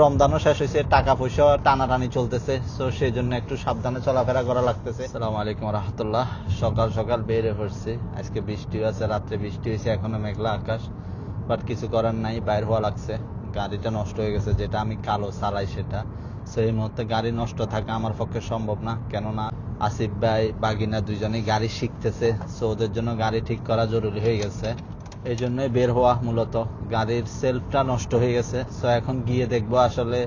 রমজানও শেষ হয়েছে, টাকা পয়সা টানাটানি চলতেছে, তো সেই জন্য একটু সাবধানে চলাফেরা করা লাগতেছে। আসসালামু আলাইকুম রাহমাতুল্লাহ। সকাল সকাল বেরিয়ে পড়ছি। আজকে বৃষ্টি আছে, রাত্রে বৃষ্টি হয়েছে, এখনো মেঘলা আকাশ, বাট কিছু করার নাই, বাইর হওয়া লাগছে। গাড়িটা নষ্ট হয়ে গেছে, যেটা আমি কালো চালাই সেটা। সো এই মুহূর্তে গাড়ি নষ্ট থাকা আমার পক্ষে সম্ভব না, কেননা আসিফ ভাই বাগিনা দুইজনেই গাড়ি শিখতেছে, সো ওদের জন্য গাড়ি ঠিক করা জরুরি হয়ে গেছে। এই জন্যই বের হওয়া মূলত। গাড়ির সেলফটা নষ্ট হয়ে গেছে, সো এখন গিয়ে দেখবো আসলে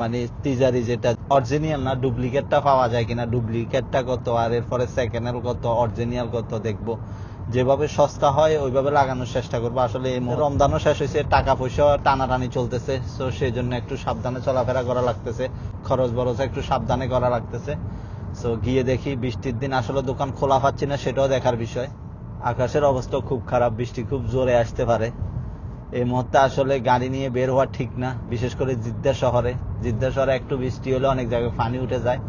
মানে তিজারি যেটা অরিজিনাল না ডুপ্লিকেটটা পাওয়া যায় কিনা, ডুপ্লিকেটটা কত আর এরপরে সেকেন্ড হ্যান্ড কত, অরিজিনাল কত দেখবো। যেভাবে সস্তা হয় ওইভাবে লাগানোর চেষ্টা করবো। আসলে এই রমজানও শেষ হয়েছে, টাকা পয়সা টানাটানি চলতেছে, সো সেই জন্য একটু সাবধানে চলাফেরা করা লাগতেছে, খরচ বরচ একটু সাবধানে করা লাগতেছে। সো গিয়ে দেখি, বৃষ্টির দিন আসলে দোকান খোলা পাচ্ছি না, সেটাও দেখার বিষয়। আকাশের অবস্থা খুব খারাপ, বৃষ্টি খুব জোরে আসতে পারে। এই মুহূর্তে আসলে গাড়ি নিয়ে বের হওয়া ঠিক না, বিশেষ করে জিদ্দা শহরে। জিদ্দা শহরে একটু বৃষ্টি হলে অনেক জায়গায় পানি উঠে যায়,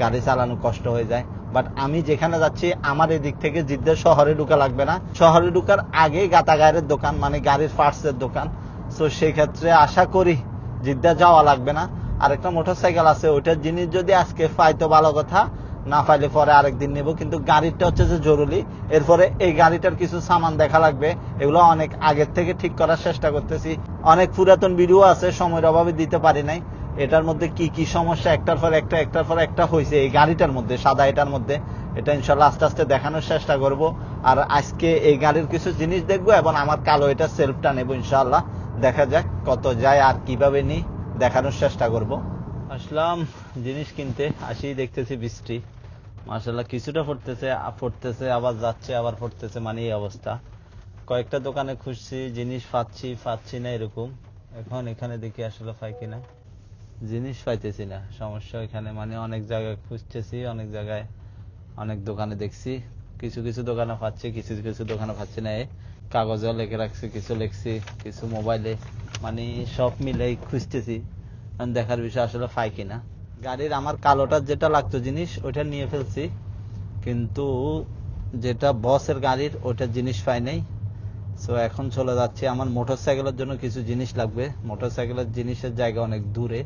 গাড়ি চালানো কষ্ট হয়ে যায়। বাট আমি যেখানে যাচ্ছি আমার এদিক থেকে জিদ্দা শহরে ঢুকা লাগবে না, শহরে ঢুকার আগে গাতাগায়ের দোকান, মানে গাড়ির পার্টসের দোকান। সো সেই ক্ষেত্রে আশা করি জিদ্দা যাওয়া লাগবে না। আরেকটা মোটরসাইকেল আছে, ওইটার জিনিস যদি আজকে পাই তো ভালো কথা, না পাইলে পরে আরেকদিন নেব। কিন্তু গাড়িটা হচ্ছে যে জরুরি। এরপরে এই গাড়িটার কিছু সামান দেখা লাগবে, এগুলো অনেক আগের থেকে ঠিক করার চেষ্টা করতেছি। অনেক পুরাতন ভিডিও আছে, সময়ের অভাবে দিতে পারি নাই। এটার মধ্যে কি কি সমস্যা একটার পর একটা হয়েছে এই গাড়িটার মধ্যে, সাদা এটার মধ্যে, এটা ইনশাল্লাহ আস্তে আস্তে দেখানোর চেষ্টা করব। আর আজকে এই গাড়ির কিছু জিনিস দেখবো এবং আমার কালো এটা সেলফটা নেবো ইনশাল্লাহ। দেখা যাক কত যায় আর কিভাবে নিই, দেখানোর চেষ্টা করব। আসলাম জিনিস কিনতে, আসি দেখতেছি বৃষ্টি মাশাআল্লাহ কিছুটা পড়তেছে আবার যাচ্ছে, আবার পড়তেছে, মানে এই অবস্থা। কয়েকটা দোকানে খুঁজছি, জিনিস পাচ্ছি না এরকম। এখন এখানে দেখি আসলে পাই কিনা, জিনিস পাইতেছি না। সমস্যা এখানে, মানে অনেক জায়গায় খুঁজতেছি, অনেক জায়গায় অনেক দোকানে দেখছি, কিছু কিছু দোকানে পাচ্ছি, কিছু কিছু দোকানে পাচ্ছি না। কাগজেও লিখে রাখছি, কিছু লিখছি, কিছু মোবাইলে, মানে সব মিলে খুঁজতেছি। দেখার বিষয় আসলে পাই কিনা। গাড়ির আমার কালোটার যেটা লাগতো জিনিস ওইটা নিয়ে ফেলছি, কিন্তু যেটা বসের গাড়ির ওইটার জিনিস পাই নাই। সো এখন চলে যাচ্ছি, আমার মোটরসাইকেলের জন্য কিছু জিনিস লাগবে। মোটরসাইকেলের জিনিসের জায়গা অনেক দূরে,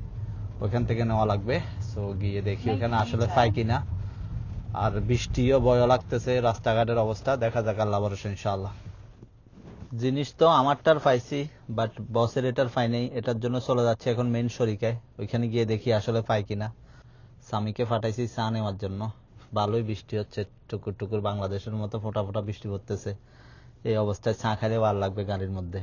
ওইখান থেকে নেওয়া লাগবে। সো গিয়ে দেখি ওখানে আসলে পাই কিনা। আর বৃষ্টিও ভয় লাগতেছে, রাস্তাঘাটের অবস্থা দেখা যাক, আল্লাহ ভরসা ইনশাআল্লাহ। জিনিস তো আমারটার পাইছি, বাট বসের এটার পাই নাই। এটার জন্য চলে যাচ্ছে এখন মেইন শরিকায়, ওইখানে গিয়ে দেখি আসলে পাই কিনা। স্বামীকে পাঠাইছি চা নেওয়ার জন্য। ভালোই বৃষ্টি হচ্ছে, টুকুর টুকুর বাংলাদেশের মতো ফোঁটা ফোঁটা বৃষ্টি পড়তেছে। এই অবস্থায় চা খাইলে ভালো লাগবে গাড়ির মধ্যে।